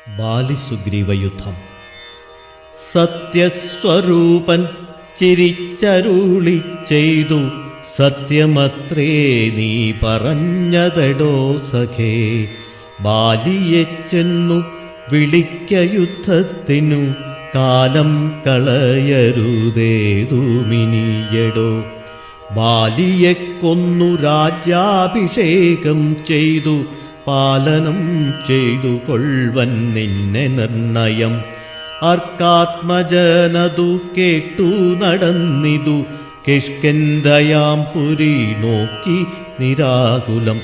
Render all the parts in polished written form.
ബാലിസുഗ്രീവയുദ്ധം. സത്യസ്വരൂപൻ ചിരിച്ചരുളി ചെയ്തു, സത്യമത്രേ നീ പറഞ്ഞതെടോ സഖേ. ബാലിയെ ചെന്നു വിളിക്ക യുദ്ധത്തിനു, കാലം കളയരുതേതുമിനിയടോ. ബാലിയെ കൊന്നു രാജ്യാഭിഷേകം ചെയ്തു, പാലനം ചെയ്തു കൊൾവൻ നിന്നെ നിർണയം. അർക്കാത്മജനതു കേട്ടു നടന്നിതു, കിഷ്കിന്ധയാം പുരി നോക്കി നിരാകുലം.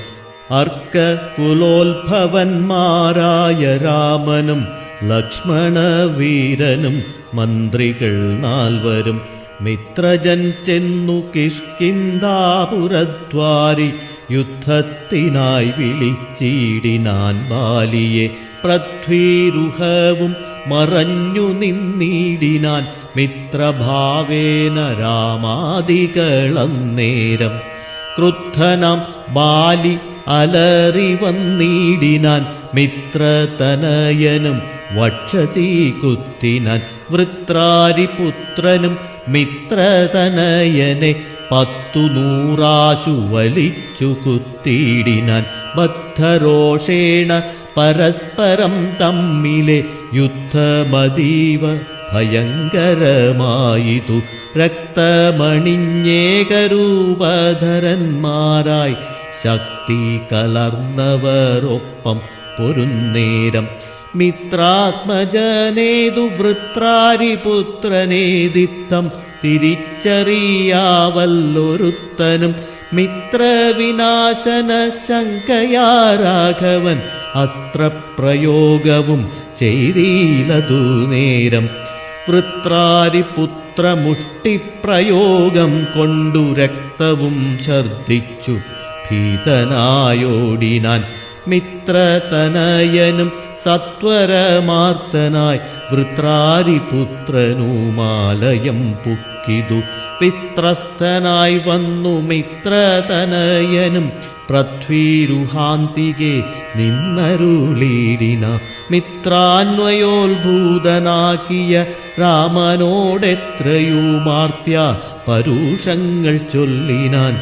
അർക്കകുലോത്ഭവന്മാരായ രാമനും ലക്ഷ്മണവീരനും മന്ത്രികൾ 4 മിത്രജൻ ചെന്നു കിഷ്കിന്ധാപുരദ്വാരി, യുദ്ധത്തിനായി വിളിച്ചിടിനാൻ ബാലിയെ. പൃഥ്വീരുഹവും മറഞ്ഞു നിന്നിടിനാൻ, മിത്രഭാവേന രാമാദികളന്നേരം. ക്രുദ്ധനാം ബാലി അലറി വന്നിടിനാൻ, മിത്രതനയനും വക്ഷസി കുത്തിനാൻ. വൃത്രാരിപുത്രനും മിത്രതനയനെ 10 വലിച്ചു കുത്തിടിനാൻ. ബദ്ധരോഷേണ പരസ്പരം തമ്മിലെ യുദ്ധമതീവ ഭയങ്കരമായിതു. രക്തമണിഞ്ഞേകരൂപധരന്മാരായി ശക്തി കലർന്നവരൊപ്പം പൊരുന്നേരം. മിത്രാത്മജനേതു വൃത്രാരിപുത്രനേതിത്തം തിരിച്ചറിയാവല്ലൊരുത്തനും. മിത്രവിനാശന ശങ്കയാ രാഘവൻ അസ്ത്രപ്രയോഗവും ചെയ്തീലതു നേരം. വൃത്രാരിപുത്രമുഷ്ടിപ്രയോഗം കൊണ്ടു രക്തവും ഛർദ്ദിച്ചു ഭീതനായോടിനാൻ. മിത്രതനയനും സത്വരമാർത്തനായി വൃത്രാരിപുത്രനുമാലയം പുക്കിതു. പിത്രസ്ഥനായി വന്നു മിത്രതനയനും പൃഥ്വീരുഹാന്തികെ നിന്നരുളീടിന. മിത്രാന്വയോത്ഭൂതനാക്കിയ രാമനോടെത്രയുമാർത്യ പരുഷങ്ങൾ ചൊല്ലിനാൻ.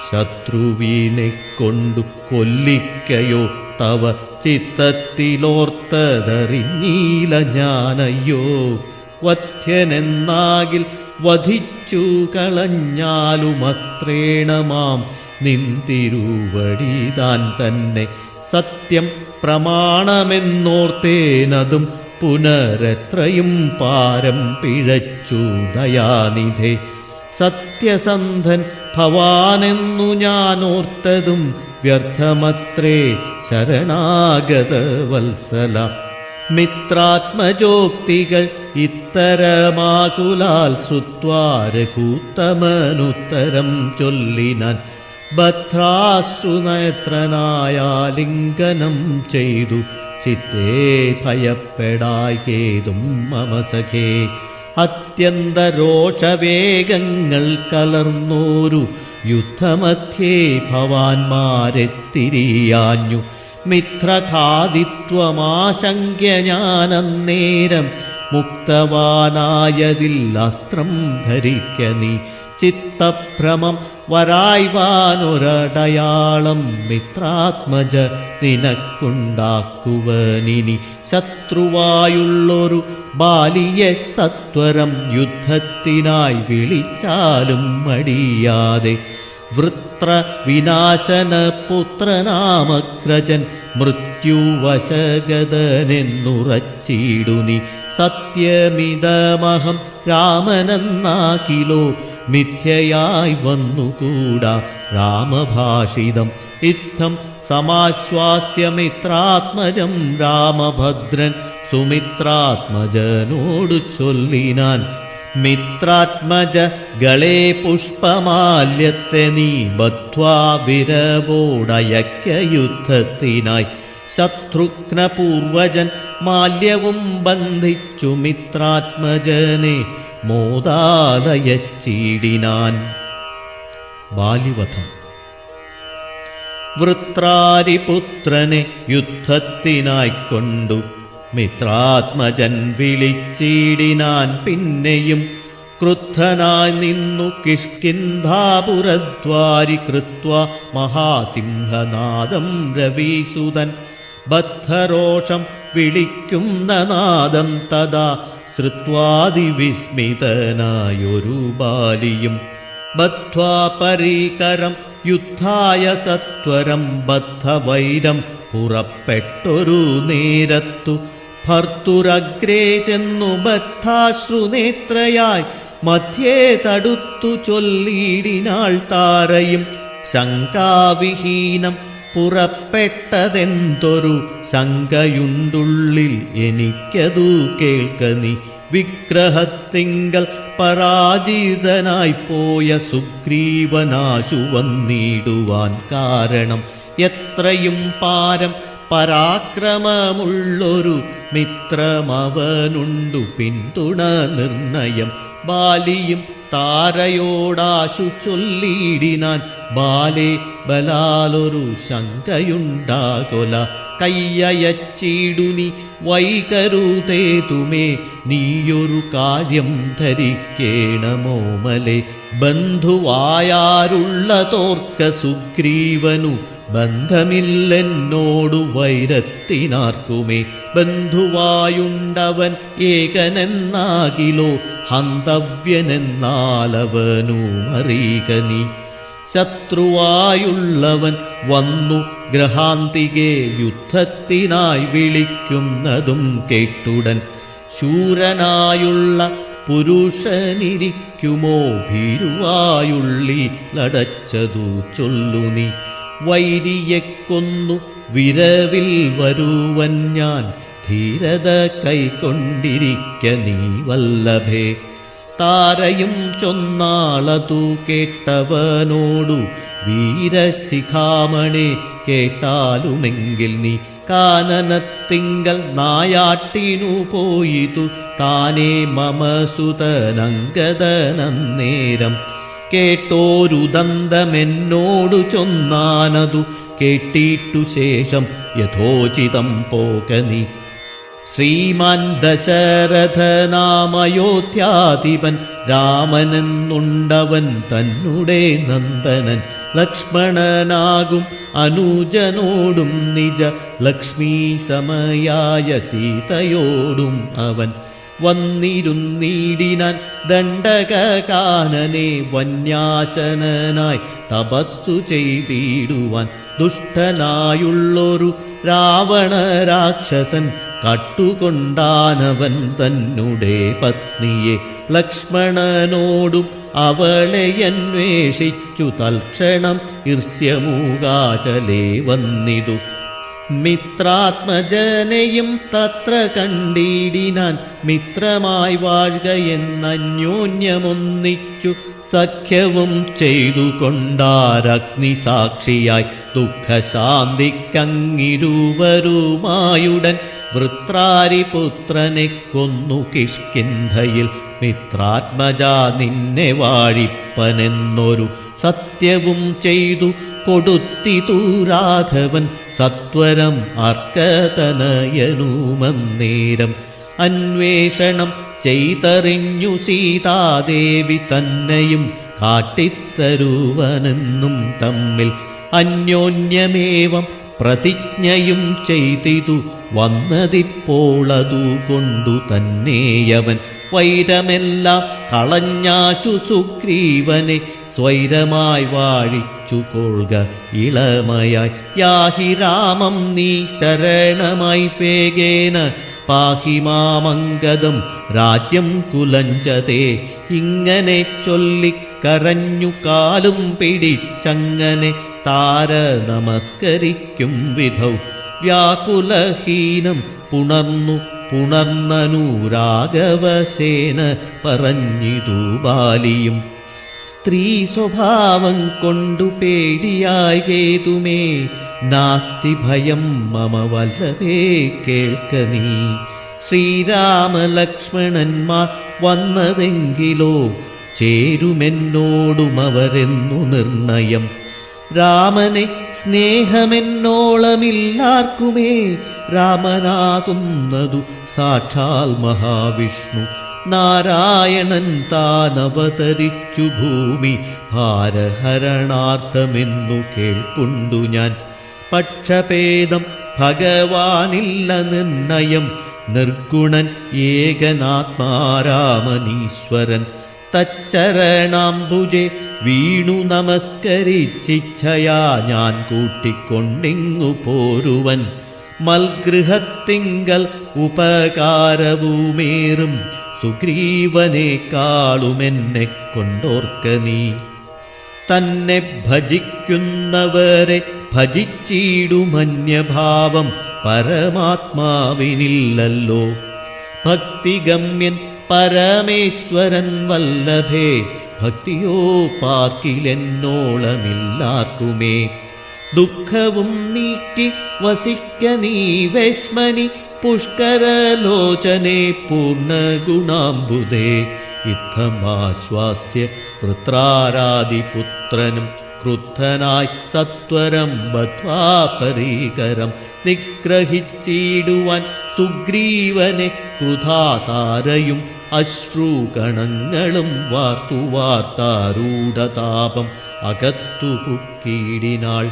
ശത്രുവിനെ കൊണ്ടു കൊല്ലിക്കയോ തവ ചിത്തത്തിലോർത്തതറിഞ്ഞീല ഞാനയ്യോ. വധ്യനെന്നാകിൽ വധിച്ചു കളഞ്ഞാലുമസ്ത്രേണമാം നിന്തിരുവടിതാൻ തന്നെ. സത്യം പ്രമാണമെന്നോർത്തേനതും പുനരെത്രയും പാരം പിഴച്ചു ദയാനിധേ. സത്യസന്ധൻ ഭവാനെന്നു ഞാനോർത്തതും വ്യർത്ഥമത്രേ ശരണാഗത വത്സല. മിത്രാത്മജോക്തികൾ ഇത്തരമാകുലാൽ ശ്രുത്വാ രഘൂത്തമനുത്തരം ചൊല്ലിനാൻ. ഭദ്രാശ്രുനേത്രനായാലിംഗനം ചെയ്തു, ചിത്തേ ഭയപ്പെടായ്കേതും മമ സഖേ. അത്യന്തരോഷവേഗങ്ങൾ കലർന്നോരു യുദ്ധമധ്യേ ഭവാന്മാരെത്തിരിയാഞ്ഞു. മിത്രഘാതിത്വമാശങ്ക്യ ഞാനന്നേരം, മുക്തവാനായതിൽ അസ്ത്രം ധരിക്ക നീ. ചിത്തഭ്രമം വരായ്വാനൊരടയാളം മിത്രാത്മജ നിനക്കുണ്ടാക്കുവനിനി. ശത്രുവായുള്ളൊരു ബാലിയെ സത്വരം യുദ്ധത്തിനായി വിളിച്ചാലും മടിയാതെ. വൃത്രവിനാശന പുത്രനാമഗ്രജൻ മൃത്യുവശഗതനെന്നുറച്ചിടുനി. സത്യമിതമഹം രാമനെന്നാകിലോ മിഥ്യയായി വന്നുകൂടാ രാമഭാഷിതം. ഇത്തം സമാശ്വാസ്യമിത്രാത്മജം രാമഭദ്രൻ സുമിത്രാത്മജനോടു ചൊല്ലിനാൻ. മിത്രാത്മജ ഗളേ പുഷ്പമാല്യത്തെ നീ ബദ്ധ്വാ വിരവോടയക്ക യുദ്ധത്തിനായി. ശത്രുഘ്നപൂർവജൻ മാല്യവും ബന്ധിച്ചു മിത്രാത്മജനെ മോദാലയച്ചീടിനാൻ. ബാലിവധം. വൃത്രാരിപുത്രനെ യുദ്ധത്തിനായിക്കൊണ്ടു മിത്രാത്മജൻ വിളിച്ചിടിനാൻ പിന്നെയും ക്രുദ്ധനായി നിന്നു കിഷ്കിന്ധാപുരദ്വാരി കൃത്വാ മഹാസിംഹനാദം രവീസുതൻ ബദ്ധരോഷം വിളിക്കുന്ന നാദം തഥാ ശ്രുത്വാതിവിസ്മിതനായൊരു ബാലിയും ബദ്ധ്വാ പരീകരം യുദ്ധായ സത്വരം ബദ്ധവൈരം പുറപ്പെട്ടൊരു നേരത്തു ഭർത്തുരഗ്രേ ചെന്നു ബദ്ധാശ്രുനേത്രയായി മധ്യേ തടുത്തു ചൊല്ലിയിടിനാൾ താരയും ശങ്കാവിഹീനം പുറപ്പെട്ടതെന്തൊരു ശങ്കയുണ്ടുള്ളിൽ എനിക്കതു കേൾക്കനി വിഗ്രഹത്തിങ്കൽ പരാജിതനായി പോയ സുഗ്രീവനാശു വന്നിടുവാൻ കാരണം എത്രയും പാരം പരാക്രമമുള്ളൊരു മിത്രമവനുണ്ടു പിന്തുണ നിർണയം ബാലിയും താരയോടാശു ചൊല്ലിയിടിനാൻ ബാലേ ബലാലൊരു ശങ്കയുണ്ടാകൊല കയ്യയച്ചിടുനി വൈകരുതേതുമേ നീയൊരു കാര്യം ധരിക്കേണമോമലെ ബന്ധുവായാരുള്ളതോർക്ക സുഗ്രീവനു ബന്ധമില്ലെന്നോടു വൈരത്തിനാർക്കുമേ ബന്ധുവായുണ്ടവൻ ഏകനെന്നാകിലോ ഹന്തവ്യനെന്നാലവനു അറിയുക നീ ശത്രുവായുള്ളവൻ വന്നു ഗ്രഹാന്തികെ യുദ്ധത്തിനായി വിളിക്കുന്നതും കേട്ടുടൻ ശൂരനായുള്ള പുരുഷനിരിക്കുമോ ഭീരുവായുള്ളിലടച്ചതു ചൊല്ലു നീ വൈരിയെ കൊന്നു വിരവിൽ വരുവൻ ഞാൻ ധീരത കൈക്കൊണ്ടിരിക്ക നീ വല്ലഭേ താരയും ചൊന്നാളതു കേട്ടവനോടു വീരശിഖാമണേ കേട്ടാലുമെങ്കിൽ നീ കാനനത്തിങ്കൽ നായാട്ടിനു പോയിതു താനേ മമ സുതനങ്കദനന്നേരം കേട്ടോരുദന്തമെന്നോടു ചൊന്നാനതു കേട്ടിട്ടു ശേഷം യഥോചിതം പോക നീ ശ്രീമാൻ ദശരഥനാമയോധ്യാധിപൻ രാമനെന്നുണ്ടവൻ തന്നുടെ നന്ദനൻ ലക്ഷ്മണനാകും അനുജനോടും നിജ ലക്ഷ്മീ സമയായ സീതയോടും അവൻ വന്നിരുന്നീടിനാൻ ദണ്ഡകാനനെ വന്യാശനായി തപസ്സു ചെയ്തിടുവാൻ ദുഷ്ടനായുള്ളൊരു രാവണ രാക്ഷസൻ കട്ടുകൊണ്ടാനവൻ തന്നെ പത്നിയെ ലക്ഷ്മണനോടും അവളെ അന്വേഷിച്ചു തൽക്ഷണം ഈർഷ്യമൂകാചലേ വന്നിതു മിത്രാത്മജനെയും തത്ര കണ്ടിടിനാൻ മിത്രമായി വാഴുക എന്നന്യോന്യമൊന്നിച്ചു സഖ്യവും ചെയ്തുകൊണ്ടാരഗ്നിസാക്ഷിയായി ദുഃഖശാന്തിക്കങ്ങിരുവരുമായുടൻ വൃത്രാരിപുത്രനെ കൊന്നു കിഷ്കിന്ധയിൽ മിത്രാത്മജാ നിന്നെ വാഴിപ്പനെന്നൊരു സത്യവും ചെയ്തു കൊടുത്തിതു രാഘവൻ സത്വരം അർക്കതനയനുമന്നേരം അന്വേഷണം ചെയ്തറിഞ്ഞു സീതാദേവി തന്നെയും കാട്ടിത്തരുവനെന്നും തമ്മിൽ അന്യോന്യമേവം പ്രതിജ്ഞയും ചെയ്തിതു വന്നതിപ്പോളതു കൊണ്ടു തന്നെയവൻ വൈരമെല്ലാം കളഞ്ഞാശു സുഗ്രീവനെ സ്വൈരമായി വാഴിച്ചു കൊള്ളുക ഇളമയായി യാഹി രാമം നീ ശരണമായി വേഗേന പാഹി മാമംഗദം രാജ്യം കുലഞ്ചതേ ഇങ്ങനെ ചൊല്ലിക്കരഞ്ഞു കാലും പിടിച്ചങ്ങനെ താര നമസ്കരിക്കും വിധൗ വ്യാകുലഹീനം പുണർന്നനുരാഘവസേന പറഞ്ഞിതു ബാലിയും സ്ത്രീ സ്വഭാവം കൊണ്ടു പേടിയായി കേതുമേ നാസ്തി ഭയം മമ വല്ലഭേ കേൾക്ക നീ ശ്രീരാമലക്ഷ്മണന്മാർ വന്നതെങ്കിലോ ചേരുമെന്നോടും അവരെന്നു നിർണയം രാമനെ സ്നേഹമെന്നോളമില്ലാർക്കുമേ രാമനാകുന്നതു സാക്ഷാൽ മഹാവിഷ്ണു. നാരായണൻ താനവതരിച്ചു ഭൂമി ഭാരഹരണാർത്ഥമെന്നു കേൾപ്പുണ്ടു ഞാൻ. പക്ഷഭേദം ഭഗവാനില്ല നിർണയം, നിർഗുണൻ ഏകനാത്മാരാമനീശ്വരൻ. തച്ചരണാംബുജെ വീണു നമസ്കരിച്ചിച്ഛയാ ഞാൻ കൂട്ടിക്കൊണ്ടിങ്ങു പോരുവൻ. മൽഗൃഹത്തിങ്കൽ ഉപകാരവുമേറും സുഗ്രീവനേക്കാളുമെന്നെ കൊണ്ടോർക്ക നീ. തന്നെ ഭജിക്കുന്നവരെ ഭജിച്ചിടുമന്യഭാവം പരമാത്മാവിനില്ലല്ലോ. ഭക്തിഗമ്യൻ പരമേശ്വരൻ വല്ലഭേ, ഭക്തിയോ പാർക്കിലെന്നോളമില്ലാർക്കുമേ. ദുഃഖവും നീക്കി വസിക്ക നീ വേശ്മനി, പുഷ്കരലോചനെ പൂർണ്ണഗുണാംബുദേ. യുദ്ധമാശ്വാസ്യ വൃത്രാരാദിപുത്രനും ക്രുദ്ധനായി സത്വരം ബദ്ധ്വാ പരീകരം. നിഗ്രഹിച്ചിടുവാൻ സുഗ്രീവനെ ക്രുധാതാരയും അശ്രുകണങ്ങളും വാർത്തു വാർത്താരൂഢതാപം അകത്തു പുക്കീടിനാൾ.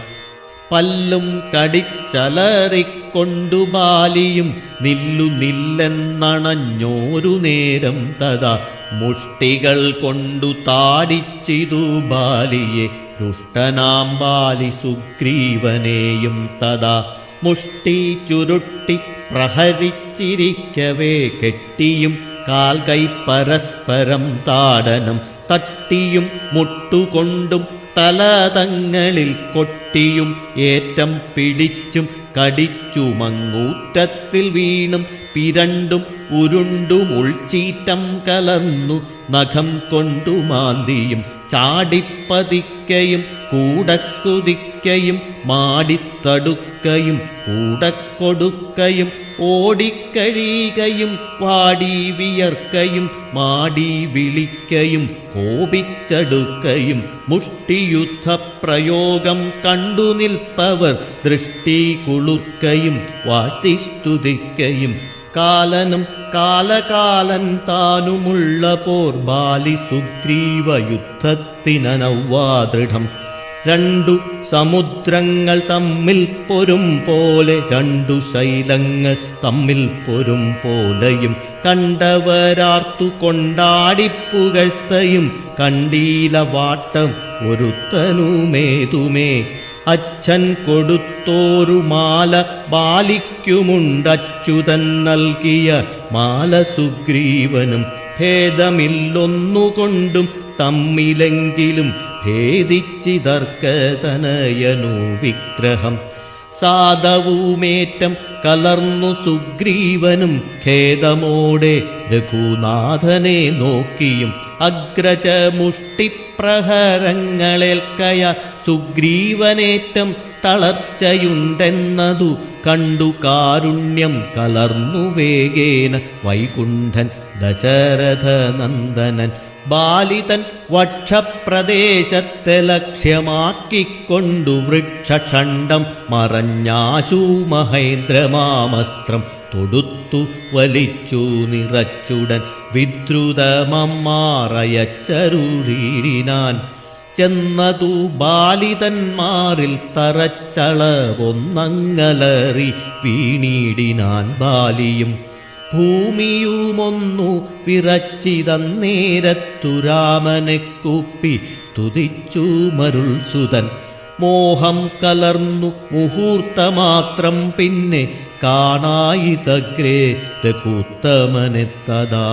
പല്ലും കടിച്ചലറിക്കൊണ്ടു ബാലിയും നില്ലു നില്ലെന്നണഞ്ഞോരു നേരം തഥാ മുഷ്ടികൾ കൊണ്ടു താടിച്ചിതു ബാലിയെ. ദുഷ്ടനാം ബാലി സുഗ്രീവനെയും തഥാ മുഷ്ടി ചുരുട്ടി പ്രഹരിച്ചിരിക്കവേ കെട്ടിയും കാൽകൈ പരസ്പരം താടനം തട്ടിയും മുട്ടുകൊണ്ടും തലതങ്ങളിൽ കൊട്ടിയും ഏറ്റം പിടിച്ചും കടിച്ചുമങ്ങൂറ്റത്തിൽ വീണും പിരണ്ടും ഉരുണ്ടും ഉൾച്ചീറ്റം കലർന്നു നഖം കൊണ്ടു മാന്തിയും ചാടിപ്പതിക്കയും കൂടക്കുതിക്കയും മാടിത്തടുക്കയും കൂടക്കൊടുക്കയും ഓടിക്കഴിയുകയും വാടി വിയർക്കയും മാടി വിളിക്കയും കോപിച്ചടുക്കയും മുഷ്ടിയുദ്ധപ്രയോഗം കണ്ടു നിൽപ്പവർ ദൃഷ്ടി കുളിർക്കയും വാഴ്ത്തിസ്തുതിക്കയും. കാലനും കാലകാലൻ താനുമുള്ള പോർ ബാലി സുഗ്രീവ യുദ്ധത്തിനനൗവാദൃഢം. രണ്ടു സമുദ്രങ്ങൾ തമ്മിൽ പൊരും പോലെ, രണ്ടു ശൈലങ്ങൾ തമ്മിൽ പൊരും പോലെയും കണ്ടവരാർത്തു കൊണ്ടാടിപ്പുകഴ്ത്തയും കണ്ടീല വാട്ടം ഒരുത്തനുമേതുമേ. അച്ഛൻ കൊടുത്തോരു മാല ബാലിക്കുമുണ്ടച്യുതൻ നൽകിയ മാല സുഗ്രീവനും. ഭേദമില്ലൊന്നുകൊണ്ടും തമ്മിലെങ്കിലും ഭേദിച്ചിതർക്കതനയനു വിഗ്രഹം. സാധവുമേറ്റം കലർന്നു സുഗ്രീവനും ഖേദമോടെ രഘുനാഥനെ നോക്കിയും. അഗ്രജമുഷ്ടിപ്രഹരങ്ങളേൽക്കയ സുഗ്രീവനേറ്റം തളർച്ചയുണ്ടെന്നതു കണ്ടു കാരുണ്യം കലർന്നു വേഗേന വൈകുണ്ഠൻ ദശരഥനന്ദനൻ. ബാലിതൻ വക്ഷപ്രദേശത്തെ ലക്ഷ്യമാക്കിക്കൊണ്ടു വൃക്ഷഖണ്ഡം മറഞ്ഞാശു മഹേന്ദ്രമാമസ്ത്രം തൊടുത്തു വലിച്ചു നിറച്ചുടൻ വിദ്രുതമമ്മാറയച്ചരുളീടിനാൻ. ചെന്നതു ബാലിതന്മാരിൽ തറച്ചളവൊന്നങ്ങലറി വീണീടിനാൻ ബാലിയും. ഭൂമിയുമൊന്നു വിറച്ചിതന്നേരത്തു രാമനെ കൂപ്പി തുതിച്ചു മരുൾസുതൻ. മോഹം കലർന്നു മുഹൂർത്തമാത്രം പിന്നെ കാണായിതഗ്രേ രഘുത്തമനെത്തതാ.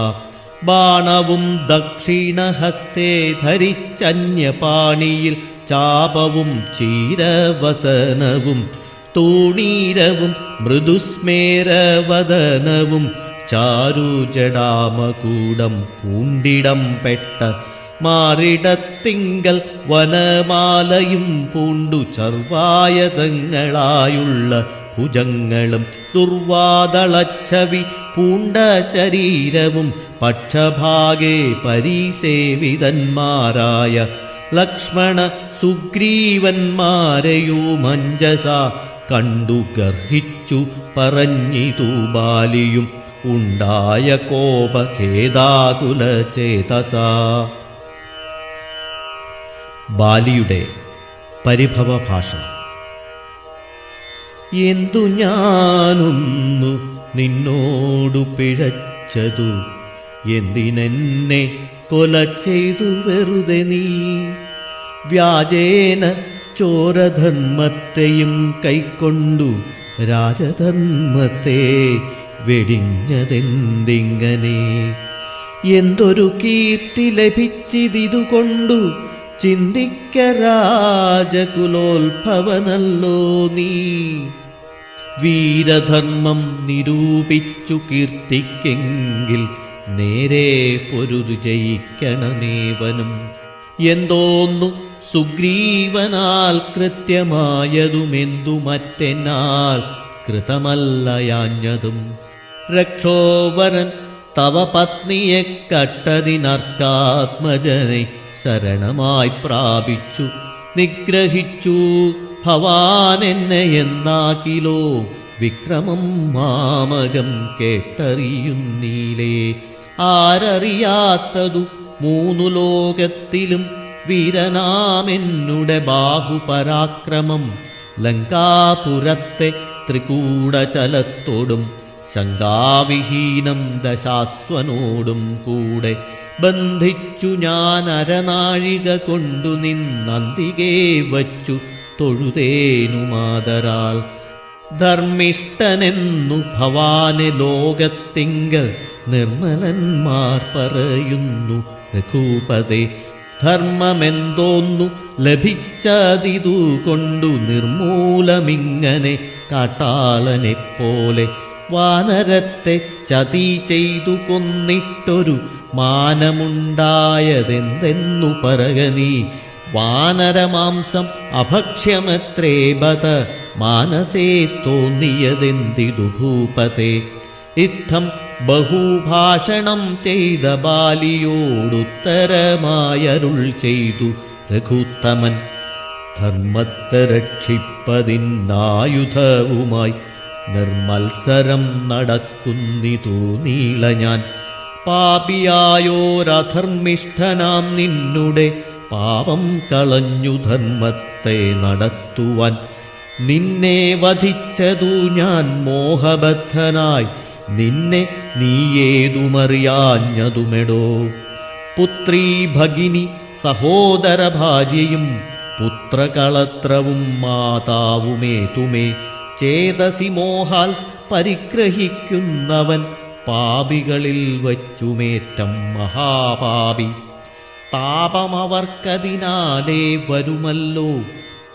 ബാണവും ദക്ഷിണഹസ്തേ ധരിച്ചന്യപാണിയിൽ ചാപവും ചീരവസനവും തൂണീരവും മൃദുസ്മേരവദനവും ചാരുജടാമകൂടം പൂണ്ടിടം പെട്ട മാറിടത്തിങ്കൽ വനമാലയും പൂണ്ടു ചർവായതങ്ങളായുള്ള ഭുജങ്ങളും ദുർവാദളച്ഛവി പൂണ്ട ശരീരവും പക്ഷഭാഗേ പരീസേവിതന്മാരായ ലക്ഷ്മണ സുഗ്രീവന്മാരെയുമഞ്ജസ കണ്ടു ഗർഹിച്ചു പറഞ്ഞിതു ബാലിയും ഉണ്ടായ കോപഖേദാകുലചേതസ. ബാലിയുടെ പരിഭവഭാഷണം. എന്തു ഞാനൊന്നു നിന്നോടു പിഴച്ചതു, എന്തിനെന്നെ കൊല ചെയ്തു വെറുതെ നീ? വ്യാജേന ചോരധർമ്മത്തെയും കൈക്കൊണ്ടു രാജധർമ്മത്തെ വെടിഞ്ഞതെന്തിങ്ങനെ? എന്തൊരു കീർത്തി ലഭിച്ചിതിതുകൊണ്ടു ചിന്തിക്ക രാജകുലോത്ഭവനല്ലോ നീ. വീരധർമ്മം നിരൂപിച്ചു കീർത്തിക്കെങ്കിൽ നേരെ പൊരുതു ജയിക്കണമേവനും. എന്തോന്നു സുഗ്രീവനാൽ കൃത്യമായതുമെന്തു മറ്റെന്നാൽ കൃതമല്ലയാഞ്ഞതും. രക്ഷോവരൻ തവ പത്നിയെ കട്ടതിനർക്കാത്മജനെ ശരണമായി പ്രാപിച്ചു നിഗ്രഹിച്ചു ഭവാനെന്നെ എന്നാകിലോ വിക്രമം മാമകം കേട്ടറിയുന്നീലേ. ആരറിയാത്തതു മൂന്നു ലോകത്തിലും വീരനാമെന്നുടെ ബാഹുപരാക്രമം. ലങ്കാപുരത്തെ ത്രികൂടചലത്തോടും ശങ്കാവിഹീനം ദശാസ്വനോടും കൂടെ ബന്ധിച്ചു ഞാൻ അരനാഴിക കൊണ്ടു നിന്നന്തികെ വച്ചു തൊഴുതേനുമാതരാൽ. ധർമ്മിഷ്ഠനെന്നു ഭവാനെ ലോകത്തിങ്കൽ നിർമ്മലന്മാർ പറയുന്നു രഘൂപതേ. ധർമ്മമെന്തോന്നു ലഭിച്ചതിതു കൊണ്ടു നിർമൂലമിങ്ങനെ കാട്ടാളനെപ്പോലെ വാനരത്തെ ചതി ചെയ്തു കൊന്നിട്ടൊരു മാനമുണ്ടായതെന്തെന്നു പറക നീ. വാനരമാംസം അഭക്ഷ്യമത്രേ ബത മാനസേ തോന്നിയതെന്തിതു ഭൂപതേ. ഇത്തം ബഹുഭാഷണം ചെയ്ത ബാലിയോടുത്തരമായരുൾ ചെയ്തു രഘുത്തമൻ. ധർമ്മത്തെ രക്ഷിപ്പതിനായുധവുമായി നിർമത്സരം നടക്കുന്നിതു നീള ഞാൻ. പാപിയായോരധർമ്മിഷ്ഠനാം നിന്നുടെ പാപം കളഞ്ഞു ധർമ്മത്തെ നടത്തുവാൻ. നിന്നെ വധിച്ചതു ഞാൻ മോഹബദ്ധനായി, നിന്നെ നീയേതുമറിയാഞ്ഞതുമെടോ. പുത്രീ ഭഗിനി സഹോദര ഭാര്യയും പുത്രകളത്രവും മാതാവുമേതുമേ. ചേതസി മോഹാൽ പരിഗ്രഹിക്കുന്നവൻ പാപികളിൽ വച്ചുമേറ്റം മഹാപാപി. താപമവർക്കതിനാലേ വരുമല്ലോ.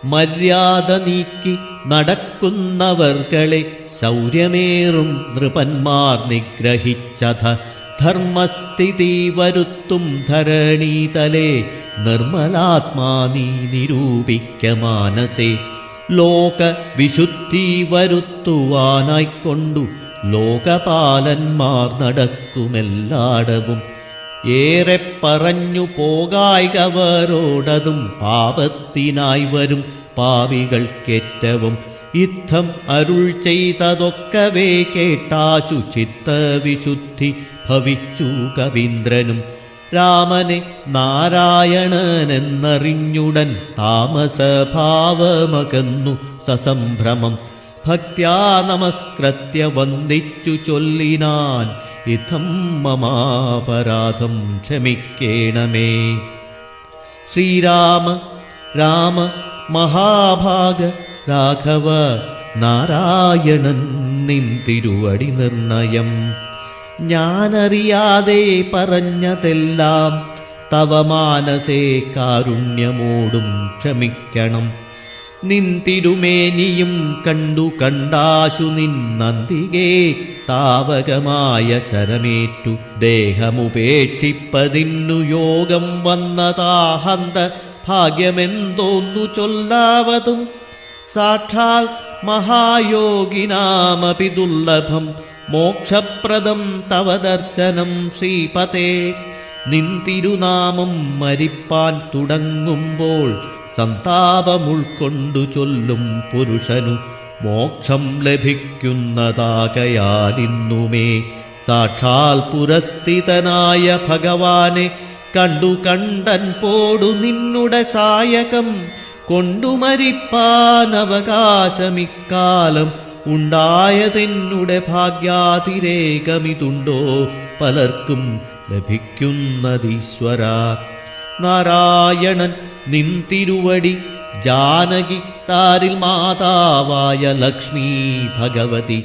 മര്യാദ നീക്കി നടക്കുന്നവർകളെ ശൗര്യമേറും നൃപന്മാർ നിഗ്രഹിച്ചത. ധർമ്മസ്ഥിതി വരുത്തും ധരണീതലേ നിർമ്മലാത്മാ നീ നിരൂപിക്ക മാനസേ. ലോക വിശുദ്ധി വരുത്തുവാനായിക്കൊണ്ടു ലോകപാലന്മാർ നടക്കുമെല്ലാടവും. ഏറെ പറഞ്ഞു പോകായ്കവരോടതും പാപത്തിനായി വരും പാപികൾക്കേറ്റവും. ഇത്തം അരുൾ ചെയ്തതൊക്കവേ കേട്ടാശു ചിത്തവിശുദ്ധി ഭവിച്ചു കവീന്ദ്രനും. രാമനെ നാരായണനെന്നറിഞ്ഞുടൻ താമസഭാവമകന്നു സസംഭ്രമം. ഭക്ത്യാ നമസ്കൃത്യ വന്ദിച്ചു ചൊല്ലിനാൻ, ഇത്തം മമാപരാധം ക്ഷമിക്കേണമേ. ശ്രീരാമ രാമ മഹാഭാഗ രാഘവ നാരായണൻ നിൻ തിരുവടി നിർണയം. ഞാനറിയാതെ പറഞ്ഞതെല്ലാം തവ മാനസേ കാരുണ്യമോടും ക്ഷമിക്കണം. നിൻ തിരുമേനിയും കണ്ടു കണ്ടാശു നിന്നന്തികേ താവകമായ ശരമേറ്റു. ദേഹമുപേക്ഷിപ്പതിന്നു യോഗം വന്നതാഹന്ത ഭാഗ്യമെന്തോന്നു ചൊല്ലാവതും. സാക്ഷാൽ മഹായോഗിനാമപി ദുർലഭം മോക്ഷപ്രദം തവ ദർശനം ശ്രീപതേ. നിൻ തിരുനാമം മരിപ്പാൻ തുടങ്ങുമ്പോൾ സന്താപമുൾക്കൊണ്ടു ചൊല്ലും പുരുഷനു മോക്ഷം ലഭിക്കുന്നതാകയാലിന്നുമേ സാക്ഷാൽ പുരസ്ഥിതനായ ഭഗവാനെ കണ്ടു കണ്ടൻ പോടു നിന്നുടെ സായകം കൊണ്ടു മരിപ്പാനവകാശമിക്കാലം ഉണ്ടായതെന്നുടെ ഭാഗ്യാതിരേകമിതുണ്ടോ പലർക്കും ലഭിക്കുന്നതീശ്വര. നാരായണൻ നിൻ തിരുവടി ജാനകി താരിൽ മാതാവായ ലക്ഷ്മീ ഭഗവതി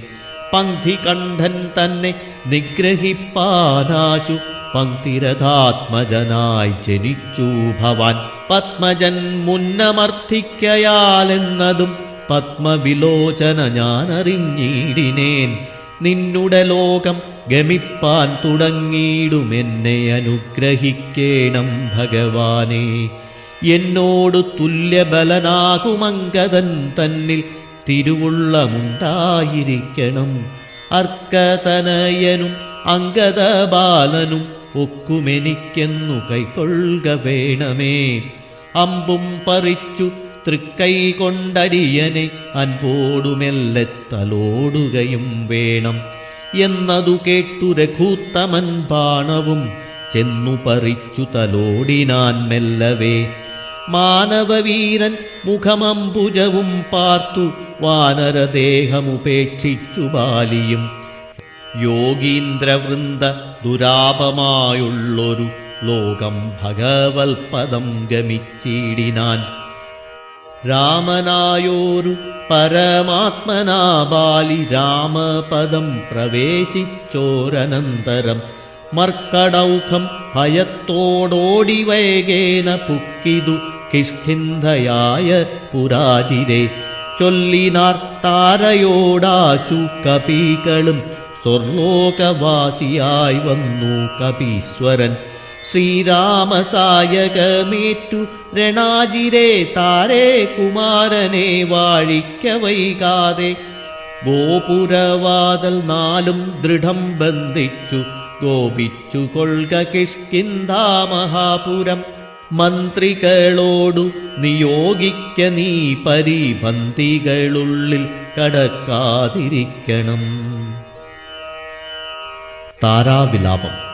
പങ്ക്തികണ്ഠൻ തന്നെ നിഗ്രഹിപ്പാനാശു പങ്ക്തിരഥാത്മജനായി ജനിച്ചു ഭവാൻ. പത്മജൻ മുന്നമർത്ഥിക്കയാലെന്നതും പത്മവിലോചന ഞാനറിഞ്ഞിടിനേൻ. നിന്നുടെ ലോകം ഗമിപ്പാൻ തുടങ്ങിയിടുമെന്നെ അനുഗ്രഹിക്കേണം ഭഗവാനേ. എന്നോടു തുല്യബലനാകുമങ്കദൻ തന്നിൽ തിരുവുള്ളമുണ്ടായിരിക്കണം. അർക്കതനയനും അങ്കദബാലനും ഒക്കുമെനിക്കെന്നു കൈക്കൊള്ളുക വേണമേ. അമ്പും പറിച്ചു തൃക്കൈ കൊണ്ടടിയനെ അൻപോടുമെല്ലെ തലോടുകയും വേണം എന്നതു കേട്ടു രഘൂത്തമൻ ബാണവും ചെന്നു പറിച്ചു തലോടിനാൻ മെല്ലവേ. മാനവവീരൻ മുഖമംബുജവും പാർത്തു വാനരദേഹമുപേക്ഷിച്ചു ബാലിയും. യോഗീന്ദ്രവൃന്ദ ദുരാപമായുള്ളൊരു ലോകം ഭഗവൽപദം ഗമിച്ചിടിനാൻ. രാമനായോരു പരമാത്മനാ ബാലി രാമപദം പ്രവേശിച്ചോരനന്തരം മർക്കടൗഖം ഭയത്തോടോടി വേഗേന പുക്കിതു കിഷ്കിന്ധയായ പുരാജിരെ. ചൊല്ലിനാർ താരയോടാശു കപികളും സ്വർലോകവാസിയായി വന്നു കപീശ്വരൻ. ശ്രീരാമസായകമേറ്റു രണാജിരെ താരേ കുമാരനെ വാഴിക്ക വൈകാതെ. ഗോപുരവാതൽ നാലും ദൃഢം ബന്ധിച്ചു ഗോപിച്ചു കൊൾക കിഷ്കിന്ധാമഹാപുരം. മന്ത്രികളോടു നിയോഗിക്ക നീ പരിപന്തികളുള്ളിൽ കടക്കാതിരിക്കണം. താരാവിലാപം.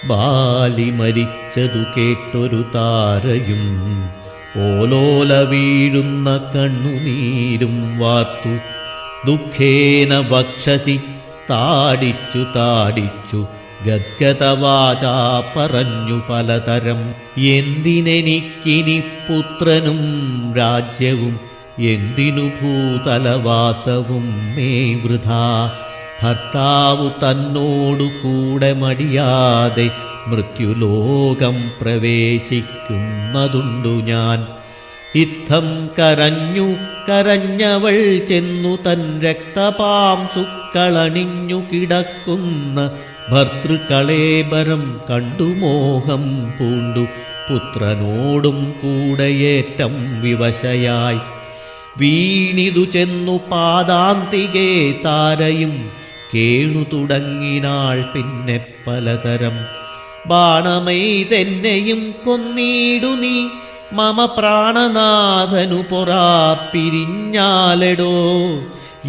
ബാലി മരിച്ചതു കേട്ടൊരു താരയും ഓലോല വീഴുന്ന കണ്ണുനീരും വാർത്തു. ദുഃഖേന വക്ഷസി താടിച്ചു താടിച്ചു ഗദ്ഗതവാചാ പറഞ്ഞു പലതരം. എന്തിനെനിക്കിനി പുത്രനും രാജ്യവും എന്തിനു ഭൂതലവാസവും മേ വൃഥാ. ഭർത്താവു തന്നോടു കൂടെ മടിയാതെ മൃത്യുലോകം പ്രവേശിക്കുന്നതുണ്ടു ഞാൻ. ഇത്തം കരഞ്ഞു കരഞ്ഞവൾ ചെന്നു തൻ രക്തപാംസുക്കളണിഞ്ഞു കിടക്കുന്ന ഭർതൃകളേബരം കണ്ടു മോഹം പൂണ്ടു പുത്രനോടും കൂടെയേറ്റം വിവശയായി. വീണിതു ചെന്നു പാദാന്തികേ താരയും കേണു തുടങ്ങിനാൾ പിന്നെ പലതരം. ബാണമൈതെന്നെയും കൊന്നീടു നീ മമ പ്രാണനാഥനു പൊറാ പിരിഞ്ഞാലെടോ.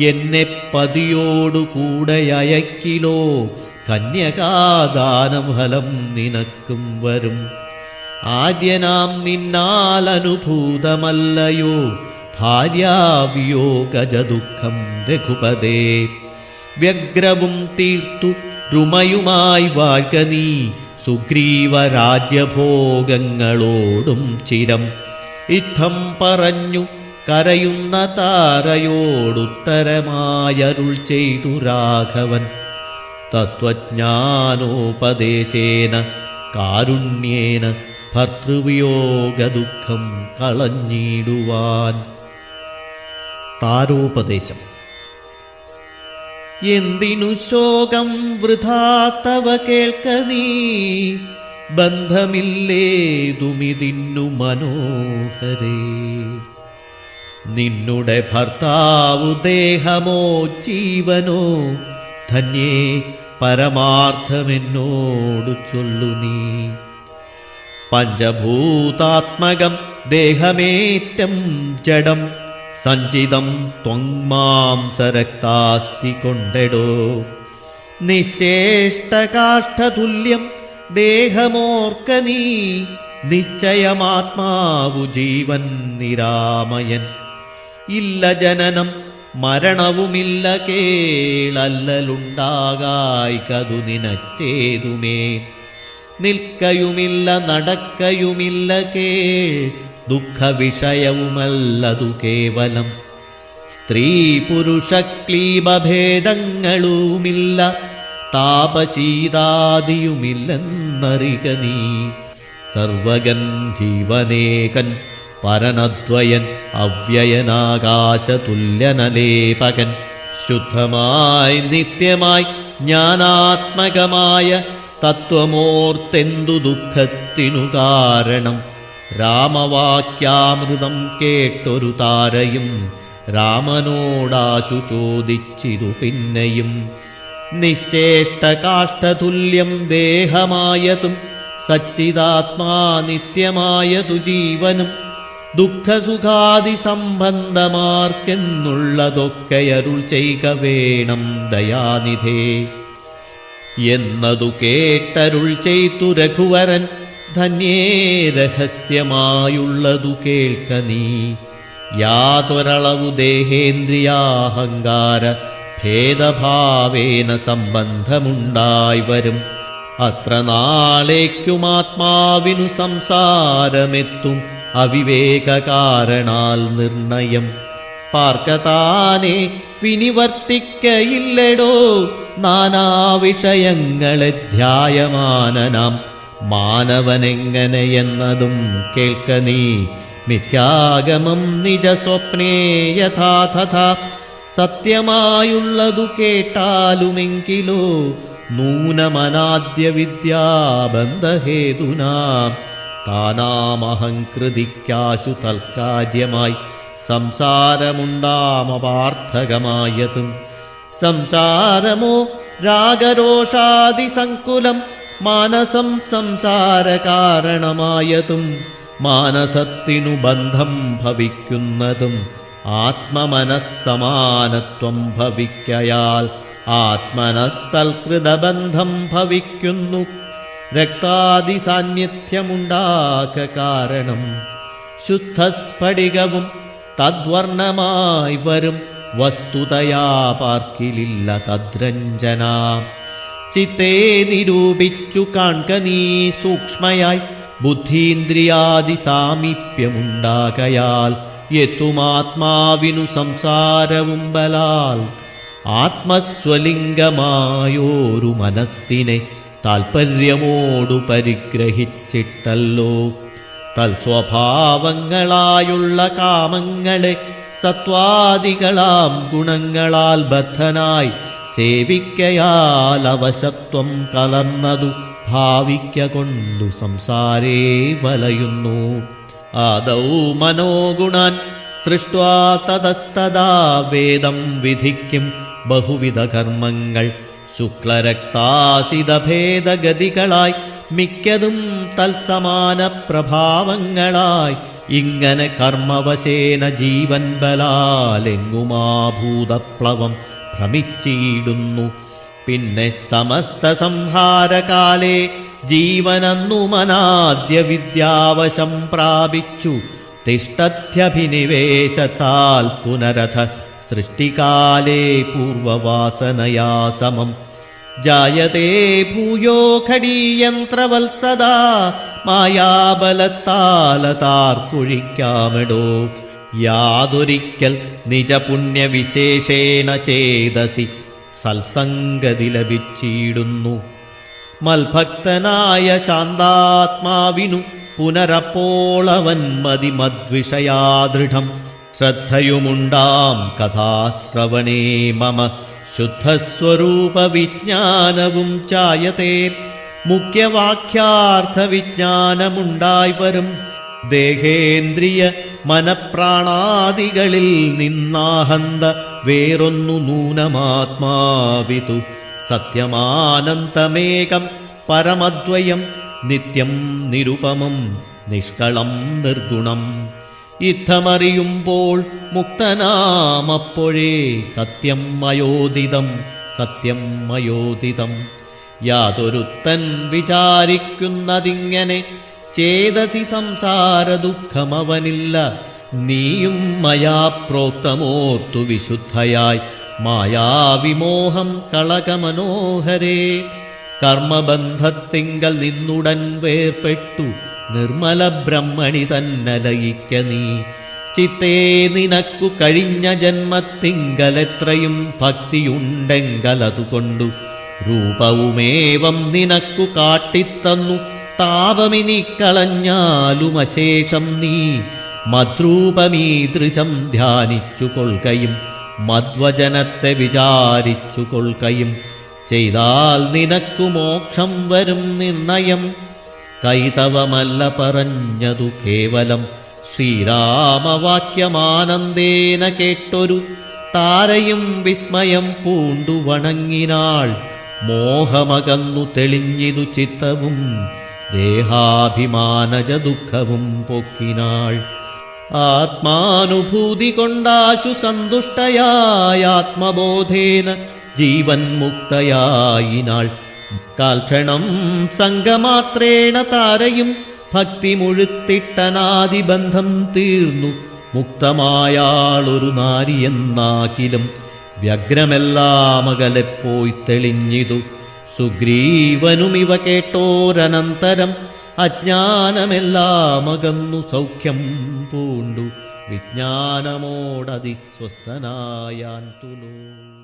എന്നെ പതിയോടു കൂടെ അയക്കിലോ കന്യകാദാനം ഫലം നിനക്കും വരും. ആദ്യനാം നിന്നാലനുഭൂതമല്ലയോ ഭാര്യാവിയോഗജദുഃഖം രഘുപതേ. വ്യഗ്രവും തീർത്തു രുമയുമായി വാഴ്ക നീ സുഗ്രീവരാജ്യഭോഗങ്ങളോടും ചിരം. ഇത്തം പറഞ്ഞു കരയുന്ന താരയോടുത്തരമായരുൾ ചെയ്തു രാഘവൻ. തത്വജ്ഞാനോപദേശേന കാരുണ്യേന ഭർതൃവിയോഗദുഃഖം കളഞ്ഞിടുവാൻ. താരോപദേശം. എന്തിനു ശോകം വൃഥാ തവ കേൾക്ക നീ, ബന്ധമില്ലേതുമിതിന്നു മനോഹരേ. നിന്നുടെ ഭർത്താവു ദേഹമോ ജീവനോ ധന്യേ പരമാർത്ഥമെന്നോടു ചൊല്ലു നീ. പഞ്ചഭൂതാത്മകം ദേഹമേറ്റം ജഡം സഞ്ചിതം ത്വങ്മാംസരക്താസ്തി കൊണ്ടെടോ. നിശ്ചേഷ്ടകാഷ്ഠതുല്യം ദേഹമോർക്ക നീ, നിശ്ചയമാത്മാവു ജീവൻ നിരാമയൻ. ഇല്ല ജനനം മരണവുമില്ല കേളല്ലലുണ്ടാകായ്കതു നിനച്ചേതുമേ. നിൽക്കയുമില്ല നടക്കയുമില്ല കേൾ, ദുഃഖവിഷയവുമല്ലതു കേവലം. സ്ത്രീ പുരുഷ ക്ലീബഭേദങ്ങളുമില്ല, താപശീതാദിയുമില്ലെന്നറിക നീ. സർവഗൻ ജീവനേകൻ പരനദ്വയൻ, അവ്യയനാകാശതുല്യനലേപകൻ. ശുദ്ധമായി നിത്യമായി ജ്ഞാനാത്മകമായ തത്വമോർത്തെന്തു ദുഃഖത്തിനു കാരണം. രാമവാക്യാമൃതം കേട്ടൊരു താരയും രാമനോടാശു ചോദിച്ചിതു പിന്നെയും. നിശ്ചേഷ്ടകാഷ്ഠതുല്യം ദേഹമായതും സച്ചിദാത്മാ നിത്യമായതു ജീവനും. ദുഃഖസുഖാദി സംബന്ധമാർക്കെന്നുള്ളതൊക്കെയരുൾ ചെയ്ക വേണം ദയാനിധേ. എന്നതു കേട്ടരുൾ ചെയ്തു രഘുവരൻ, ധന്യേ രഹസ്യമായുള്ളതു കേൾക്ക നീ. യാതൊരളവു ദേഹേന്ദ്രിയാഹങ്കാര ഭേദഭാവേന സംബന്ധമുണ്ടായി വരും. അത്ര നാളേക്കുമാത്മാവിനു സംസാരമെത്തും അവിവേക കാരണാൽ നിർണയം. പാർക്കതാനെ വിനിവർത്തിക്കയില്ലടോ, നാനാവിഷയങ്ങളെ ധ്യായമാനനാം മാനവനെങ്ങനെയെന്നതും കേൾക്ക നീ. മിഥ്യാഗമം നിജസ്വപ്നേ യഥാ തഥാ, സത്യമായുള്ളതു കേട്ടാലുമെങ്കിലോ നൂനമനാദ്യ വിദ്യാബന്ധഹേതുനാ. താനാമഹംകൃതിക്കാശു തൽക്കാര്യമായി സംസാരമുണ്ടാമപാർത്ഥകമായതും. സംസാരമോ രാഗരോഷാദിസങ്കുലം, മാനസം സംസാരകാരണമായതും. മാനസത്തിനു ബന്ധം ഭവിക്കുന്നതും ആത്മമനസ്സമാനത്വം ഭവിക്കയാൽ ആത്മനസ്തൽകൃതബന്ധം ഭവിക്കുന്നു. രക്താദിസാന്നിധ്യമുണ്ടാക കാരണം ശുദ്ധസ്ഫടികവും തദ്വർണമായി വരും. വസ്തുതയാ പാർക്കിലില്ല തദ്രഞ്ജന. ചിത്തേ നിരൂപിച്ചു കാൺക നീ സൂക്ഷ്മയായി, ബുദ്ധീന്ദ്രിയാദി സാമീപ്യമുണ്ടാകയാൽ എത്തുമാത്മാവിനു സംസാരവും ബലാൽ. ആത്മസ്വലിംഗമായോരു മനസ്സിനെ താൽപര്യമോടു പരിഗ്രഹിച്ചിട്ടല്ലോ. തൽസ്വഭാവങ്ങളായുള്ള കാമങ്ങളെ സത്വാദികളാം ഗുണങ്ങളാൽ ബദ്ധനായി സേവിക്കയാൽ അവശത്വം കലർന്നതു ഭാവിക്ക കൊണ്ടു സംസാരേ വലയുന്നു. ആദൗ മനോഗുണാൻ സൃഷ്ട്വാ തതസ്തദാ വേദം വിധിക്കും ബഹുവിധ കർമ്മങ്ങൾ. ശുക്ലരക്താസിതഭേദഗതികളായി മിക്കതും തൽസമാന പ്രഭാവങ്ങളായി. ഇങ്ങനെ കർമ്മവശേന ജീവൻ ബലാലെങ്ങുമാഭൂതപ്ലവം ഭ്രമിച്ചിടുന്നു. പിന്നെ സമസ്ത സംഹാരകാലേ ജീവനന്നു മനാദ്യ വിദ്യാവശം പ്രാപിച്ചു. തിഷ്ടത്യഭിനിവേശത്താൽ പുനരഥ സൃഷ്ടികാലേ പൂർവവാസനയാ സമം. ജായതേ ഭൂയോ ഘടീയന്ത്രവത്സദാ, മായാബലത്താലതാർക്കൊഴിക്കാമെടോ. യാതൊരിക്കൽ നിജപുണ്യവിശേഷേണ ചേതസി സത്സംഗതി ലഭിച്ചിടുന്നു. മൽഭക്തനായ ശാന്താത്മാവിനു പുനരപ്പോളവൻ മതിമദ്വിഷയാദൃഢം. ശ്രദ്ധയുമുണ്ടാം കഥാശ്രവണേ മമ, ശുദ്ധസ്വരൂപ വിജ്ഞാനവും ചായതേ. മുഖ്യവാക്യാർത്ഥ വിജ്ഞാനമുണ്ടായി വരും. ദേഹേന്ദ്രിയ മനപ്രാണാദികളിൽ നിന്നാഹന്ത വേറൊന്നു നൂനമാത്മാവിതു. സത്യമാനന്തമേകം പരമദ്വയം നിത്യം നിരുപമം നിഷ്കളം നിർഗുണം. ഇത്തമറിയുമ്പോൾ മുക്തനാമപ്പോഴേ സത്യം മയോദിതം സത്യം മയോദിതം. യാതൊരുത്തൻ വിചാരിക്കുന്നതിങ്ങനെ ചേതസി സംസാര ദുഃഖമവനില്ല. നീയും മയാ പ്രോക്തമോർത്തു വിശുദ്ധയായി മായാവിമോഹം കളകമനോഹരേ. കർമ്മബന്ധത്തിങ്കൽ നിന്നുടൻ വേർപ്പെട്ടു നിർമ്മല ബ്രഹ്മണി തന്നലയിക്ക നീ. ചിത്തേ നിനക്കു കഴിഞ്ഞ ജന്മത്തിങ്കലെത്രയും ഭക്തിയുണ്ടെങ്കലതുകൊണ്ടു രൂപവുമേവം നിനക്കു കാട്ടിത്തന്നു. താപമിനി കളഞ്ഞാലുമശേഷം നീ മദ്രൂപമീദൃശം ധ്യാനിച്ചു കൊൾകയും മദ്വചനത്തെ വിചാരിച്ചു കൊൾകയും ചെയ്താൽ നിനക്കു മോക്ഷം വരും നിർണയം. കൈതവമല്ല പറഞ്ഞതു കേവലം ശ്രീരാമവാക്യമാനന്ദേന കേട്ടൊരു താരയും വിസ്മയം പൂണ്ടു വണങ്ങിനാൾ. മോഹമകന്നു തെളിഞ്ഞിതു ചിത്തവും ദേഹാഭിമാനജ ദുഃഖവും പൊക്കിനാൾ. ആത്മാനുഭൂതി കൊണ്ടാശു സന്തുഷ്ടയായ ആത്മബോധേന ജീവൻ മുക്തയായിനാൾ. കാൽക്ഷണം സംഗമാത്രേണ താരയും ഭക്തി മുഴുത്തിട്ടനാദിബന്ധം തീർന്നു. മുക്തമായാളൊരു നാരിയെന്നാകിലും വ്യഗ്രമെല്ലാമകലെപ്പോയി തെളിഞ്ഞിതു. സുഗ്രീവനുമിവ കേട്ടോരനന്തരം അജ്ഞാനമെല്ലാമകന്നു സൗഖ്യം പൂണ്ടു വിജ്ഞാനമോടതിസ്വസ്ഥനായാൻ തുലോ.